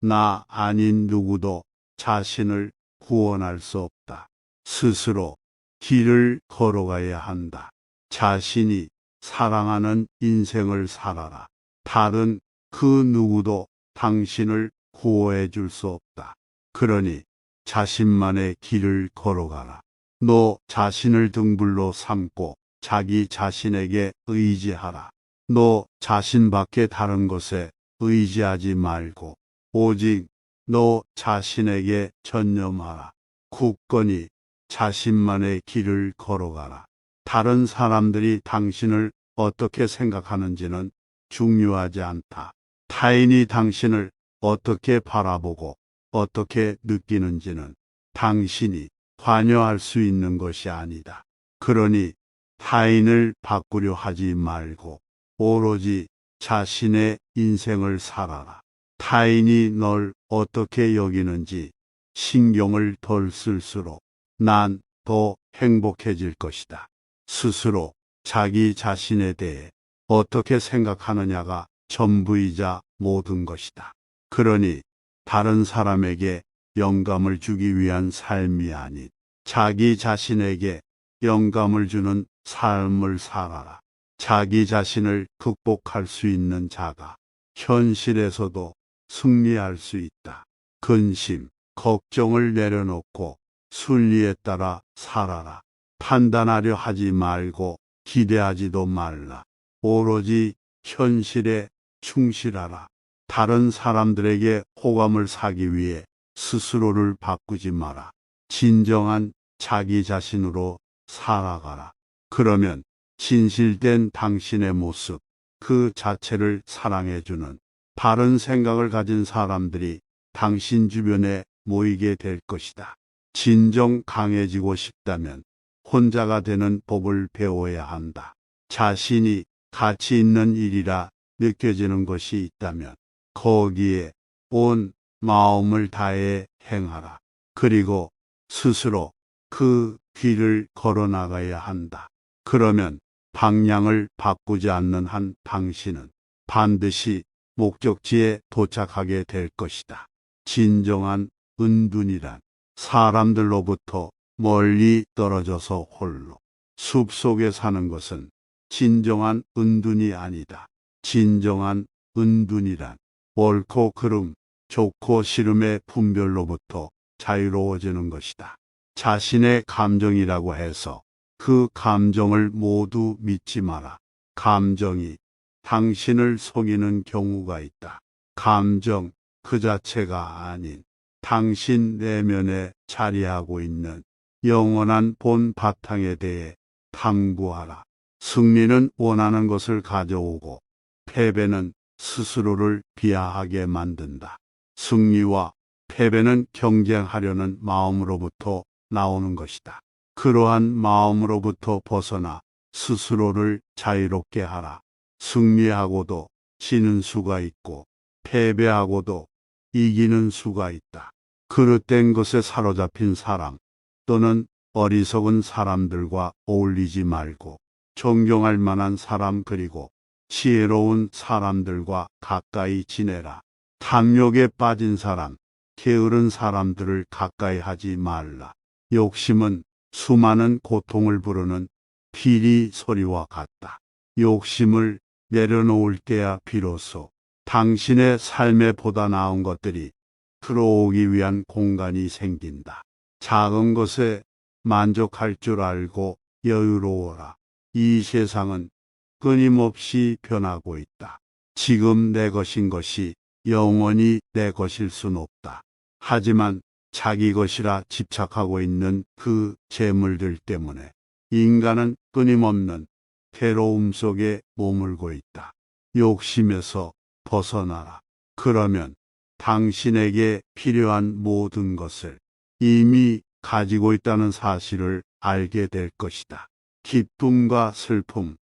나 아닌 누구도 자신을 구원할 수 없다. 스스로 길을 걸어가야 한다. 자신이 사랑하는 인생을 살아라. 다른 그 누구도 당신을 구호해 줄 수 없다. 그러니 자신만의 길을 걸어가라. 너 자신을 등불로 삼고 자기 자신에게 의지하라. 너 자신밖에 다른 것에 의지하지 말고 오직 너 자신에게 전념하라. 굳건히 자신만의 길을 걸어가라. 다른 사람들이 당신을 어떻게 생각하는지는 중요하지 않다. 타인이 당신을 어떻게 바라보고 어떻게 느끼는지는 당신이 관여할 수 있는 것이 아니다. 그러니 타인을 바꾸려 하지 말고 오로지 자신의 인생을 살아라. 타인이 널 어떻게 여기는지 신경을 덜 쓸수록 난 더 행복해질 것이다. 스스로 자기 자신에 대해 어떻게 생각하느냐가 전부이자 모든 것이다. 그러니 다른 사람에게 영감을 주기 위한 삶이 아닌 자기 자신에게 영감을 주는 삶을 살아라. 자기 자신을 극복할 수 있는 자가 현실에서도 승리할 수 있다. 근심, 걱정을 내려놓고 순리에 따라 살아라. 판단하려 하지 말고 기대하지도 말라. 오로지 현실에 충실하라. 다른 사람들에게 호감을 사기 위해 스스로를 바꾸지 마라. 진정한 자기 자신으로 살아가라. 그러면 진실된 당신의 모습, 그 자체를 사랑해주는 바른 생각을 가진 사람들이 당신 주변에 모이게 될 것이다. 진정 강해지고 싶다면 혼자가 되는 법을 배워야 한다. 자신이 가치 있는 일이라 느껴지는 것이 있다면 거기에 온 마음을 다해 행하라. 그리고 스스로 그 길을 걸어 나가야 한다. 그러면 방향을 바꾸지 않는 한 당신은 반드시 목적지에 도착하게 될 것이다. 진정한 은둔이란 사람들로부터 멀리 떨어져서 홀로 숲속에 사는 것은 진정한 은둔이 아니다. 진정한 은둔이란 옳고 그름, 좋고 싫음의 분별로부터 자유로워지는 것이다. 자신의 감정이라고 해서 그 감정을 모두 믿지 마라. 감정이 당신을 속이는 경우가 있다. 감정 그 자체가 아닌 당신 내면에 자리하고 있는 영원한 본 바탕에 대해 탐구하라. 승리는 원하는 것을 가져오고 패배는 스스로를 비하하게 만든다. 승리와 패배는 경쟁하려는 마음으로부터 나오는 것이다. 그러한 마음으로부터 벗어나 스스로를 자유롭게 하라. 승리하고도 지는 수가 있고 패배하고도 이기는 수가 있다. 그릇된 것에 사로잡힌 사람 또는 어리석은 사람들과 어울리지 말고 존경할 만한 사람 그리고 지혜로운 사람들과 가까이 지내라. 탐욕에 빠진 사람, 게으른 사람들을 가까이 하지 말라. 욕심은 수많은 고통을 부르는 피리 소리와 같다. 욕심을 내려놓을 때야 비로소 당신의 삶에 보다 나은 것들이 들어오기 위한 공간이 생긴다. 작은 것에 만족할 줄 알고 여유로워라. 이 세상은 끊임없이 변하고 있다. 지금 내 것인 것이 영원히 내 것일 순 없다. 하지만 자기 것이라 집착하고 있는 그 재물들 때문에 인간은 끊임없는 괴로움 속에 머물고 있다. 욕심에서 벗어나라. 그러면 당신에게 필요한 모든 것을 이미 가지고 있다는 사실을 알게 될 것이다. 기쁨과 슬픔,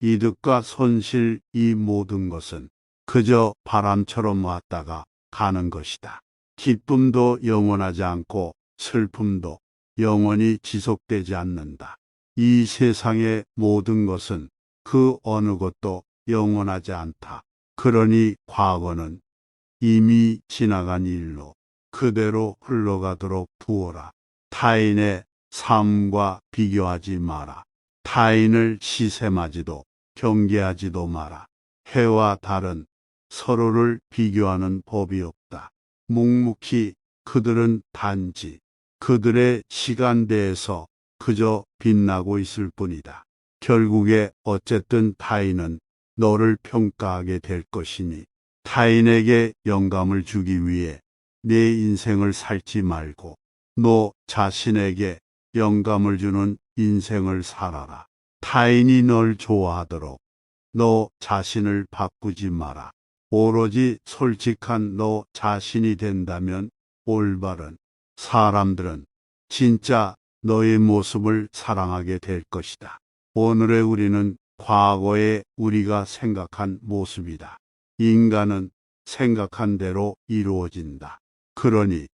이득과 손실 이 모든 것은 그저 바람처럼 왔다가 가는 것이다. 기쁨도 영원하지 않고 슬픔도 영원히 지속되지 않는다. 이 세상의 모든 것은 그 어느 것도 영원하지 않다. 그러니 과거는 이미 지나간 일로 그대로 흘러가도록 두어라. 타인의 삶과 비교하지 마라. 타인을 시샘하지도 경계하지도 마라. 해와 달은 서로를 비교하는 법이 없다. 묵묵히 그들은 단지 그들의 시간대에서 그저 빛나고 있을 뿐이다. 결국에 어쨌든 타인은 너를 평가하게 될 것이니 타인에게 영감을 주기 위해 내 인생을 살지 말고 너 자신에게 영감을 주는 인생을 살아라. 타인이 널 좋아하도록 너 자신을 바꾸지 마라. 오로지 솔직한 너 자신이 된다면 올바른 사람들은 진짜 너의 모습을 사랑하게 될 것이다. 오늘의 우리는 과거의 우리가 생각한 모습이다. 인간은 생각한 대로 이루어진다. 그러니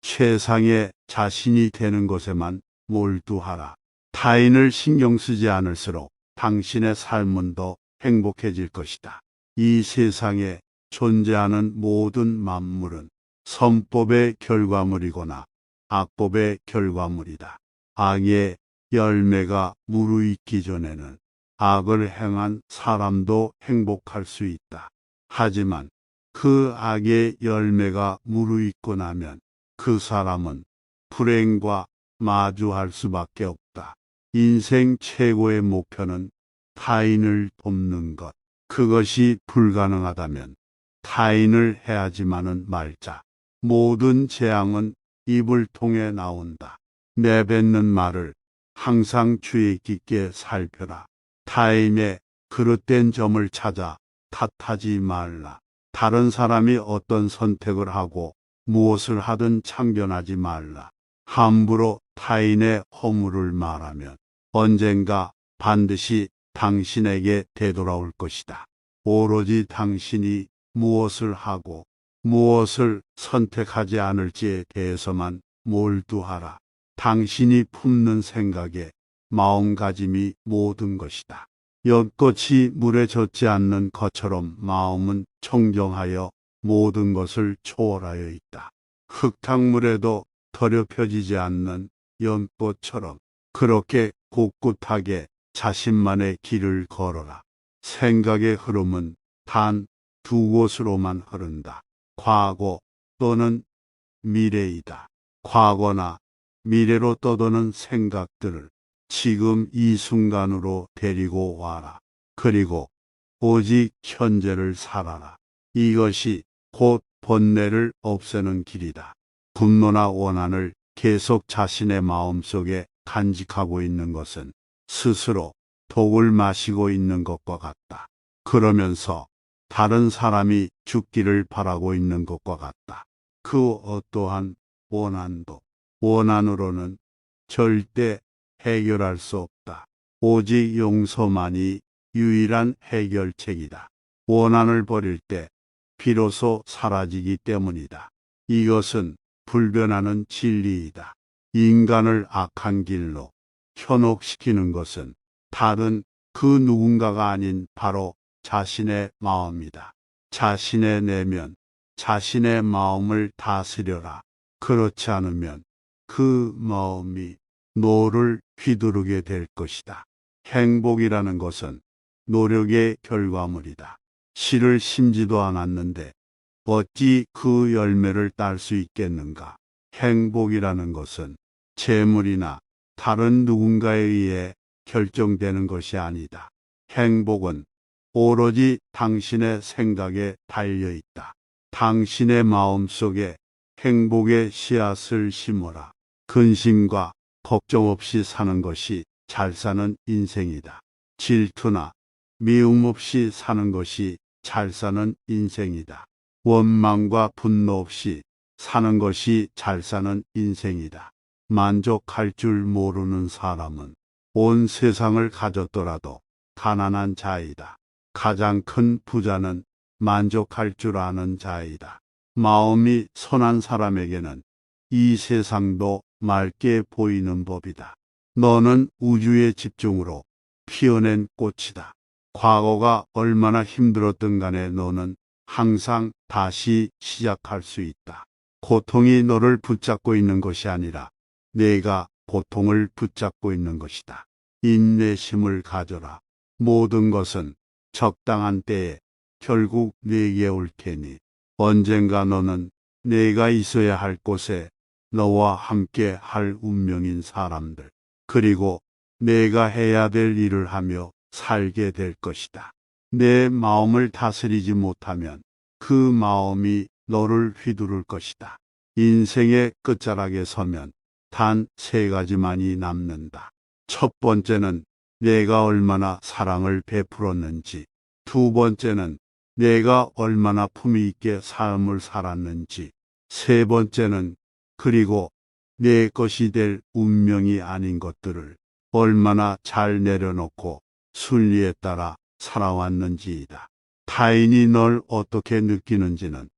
최상의 자신이 되는 것에만 몰두하라. 타인을 신경 쓰지 않을수록 당신의 삶은 더 행복해질 것이다. 이 세상에 존재하는 모든 만물은 선법의 결과물이거나 악법의 결과물이다. 악의 열매가 무르익기 전에는 악을 행한 사람도 행복할 수 있다. 하지만 그 악의 열매가 무르익고 나면 그 사람은 불행과 마주할 수밖에 없다. 인생 최고의 목표는 타인을 돕는 것. 그것이 불가능하다면 타인을 해하지만은 말자. 모든 재앙은 입을 통해 나온다. 내뱉는 말을 항상 주의 깊게 살펴라. 타인의 그릇된 점을 찾아 탓하지 말라. 다른 사람이 어떤 선택을 하고 무엇을 하든 참견하지 말라. 함부로 타인의 허물을 말하면 언젠가 반드시 당신에게 되돌아올 것이다. 오로지 당신이 무엇을 하고 무엇을 선택하지 않을지에 대해서만 몰두하라. 당신이 품는 생각에 마음가짐이 모든 것이다. 연꽃이 물에 젖지 않는 것처럼 마음은 청정하여 모든 것을 초월하여 있다. 흙탕물에도 더럽혀지지 않는 연꽃처럼 그렇게 꿋꿋하게 자신만의 길을 걸어라. 생각의 흐름은 단 두 곳으로만 흐른다. 과거 또는 미래이다. 과거나 미래로 떠도는 생각들을 지금 이 순간으로 데리고 와라. 그리고 오직 현재를 살아라. 이것이 곧 번뇌를 없애는 길이다. 분노나 원한을 계속 자신의 마음속에 간직하고 있는 것은 스스로 독을 마시고 있는 것과 같다. 그러면서 다른 사람이 죽기를 바라고 있는 것과 같다. 그 어떠한 원한도 원한으로는 절대 해결할 수 없다. 오직 용서만이 유일한 해결책이다. 원한을 버릴 때 비로소 사라지기 때문이다. 이것은 불변하는 진리이다. 인간을 악한 길로 현혹시키는 것은 다른 그 누군가가 아닌 바로 자신의 마음이다. 자신의 내면, 자신의 마음을 다스려라. 그렇지 않으면 그 마음이 너를 휘두르게 될 것이다. 행복이라는 것은 노력의 결과물이다. 씨를 심지도 않았는데 어찌 그 열매를 딸 수 있겠는가? 행복이라는 것은 재물이나 다른 누군가에 의해 결정되는 것이 아니다. 행복은 오로지 당신의 생각에 달려 있다. 당신의 마음 속에 행복의 씨앗을 심어라. 근심과 걱정 없이 사는 것이 잘 사는 인생이다. 질투나 미움 없이 사는 것이 잘 사는 인생이다. 원망과 분노 없이 사는 것이 잘 사는 인생이다. 만족할 줄 모르는 사람은 온 세상을 가졌더라도 가난한 자이다. 가장 큰 부자는 만족할 줄 아는 자이다. 마음이 선한 사람에게는 이 세상도 맑게 보이는 법이다. 너는 우주의 집중으로 피어낸 꽃이다. 과거가 얼마나 힘들었든 간에 너는 항상 다시 시작할 수 있다. 고통이 너를 붙잡고 있는 것이 아니라 내가 고통을 붙잡고 있는 것이다. 인내심을 가져라. 모든 것은 적당한 때에 결국 내게 올 테니 언젠가 너는 내가 있어야 할 곳에 너와 함께 할 운명인 사람들, 그리고 내가 해야 될 일을 하며 살게 될 것이다. 내 마음을 다스리지 못하면 그 마음이 너를 휘두를 것이다. 인생의 끝자락에 서면 단 3가지만이 남는다. 첫 번째는 내가 얼마나 사랑을 베풀었는지, 두 번째는 내가 얼마나 품위 있게 삶을 살았는지, 세 번째는 그리고 내 것이 될 운명이 아닌 것들을 얼마나 잘 내려놓고 순리에 따라 살아왔는지이다. 타인이 널 어떻게 느끼는지는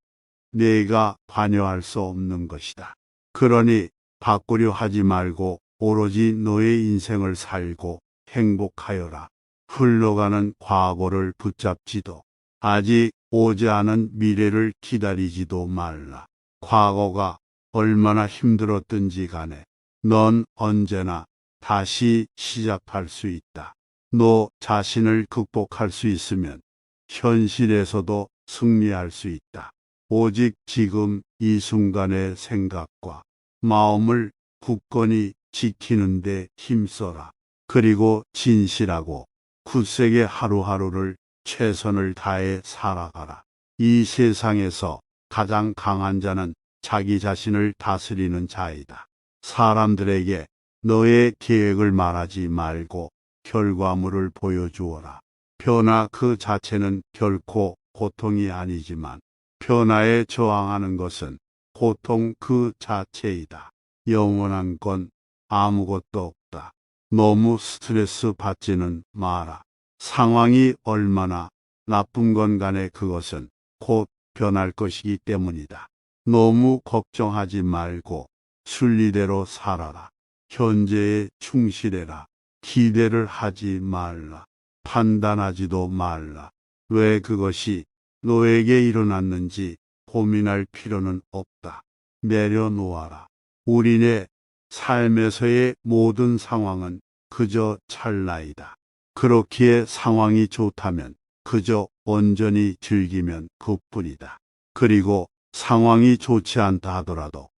내가 관여할 수 없는 것이다. 그러니 바꾸려 하지 말고 오로지 너의 인생을 살고 행복하여라. 흘러가는 과거를 붙잡지도, 아직 오지 않은 미래를 기다리지도 말라. 과거가 얼마나 힘들었든지 간에 넌 언제나 다시 시작할 수 있다. 너 자신을 극복할 수 있으면 현실에서도 승리할 수 있다. 오직 지금 이 순간의 생각과 마음을 굳건히 지키는 데 힘써라. 그리고 진실하고 굳세게 하루하루를 최선을 다해 살아가라. 이 세상에서 가장 강한 자는 자기 자신을 다스리는 자이다. 사람들에게 너의 계획을 말하지 말고 결과물을 보여주어라. 변화 그 자체는 결코 고통이 아니지만 변화에 저항하는 것은 고통 그 자체이다. 영원한 건 아무것도 없다. 너무 스트레스 받지는 마라. 상황이 얼마나 나쁜 건 간에 그것은 곧 변할 것이기 때문이다. 너무 걱정하지 말고 순리대로 살아라. 현재에 충실해라. 기대를 하지 말라. 판단하지도 말라. 왜 그것이 너에게 일어났는지 고민할 필요는 없다. 내려놓아라. 우리네 삶에서의 모든 상황은 그저 찰나이다. 그렇기에 상황이 좋다면 그저 온전히 즐기면 그뿐이다. 그리고 상황이 좋지 않다 하더라도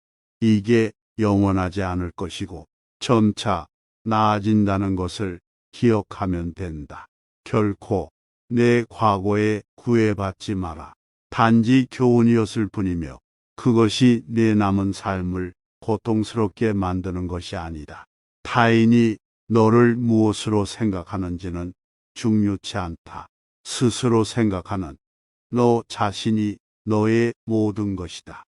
이게 영원하지 않을 것이고 점차 나아진다는 것을 기억하면 된다. 결코 내 과거에 구애받지 마라. 단지 교훈이었을 뿐이며 그것이 내 남은 삶을 고통스럽게 만드는 것이 아니다. 타인이 너를 무엇으로 생각하는지는 중요치 않다. 스스로 생각하는 너 자신이 너의 모든 것이다.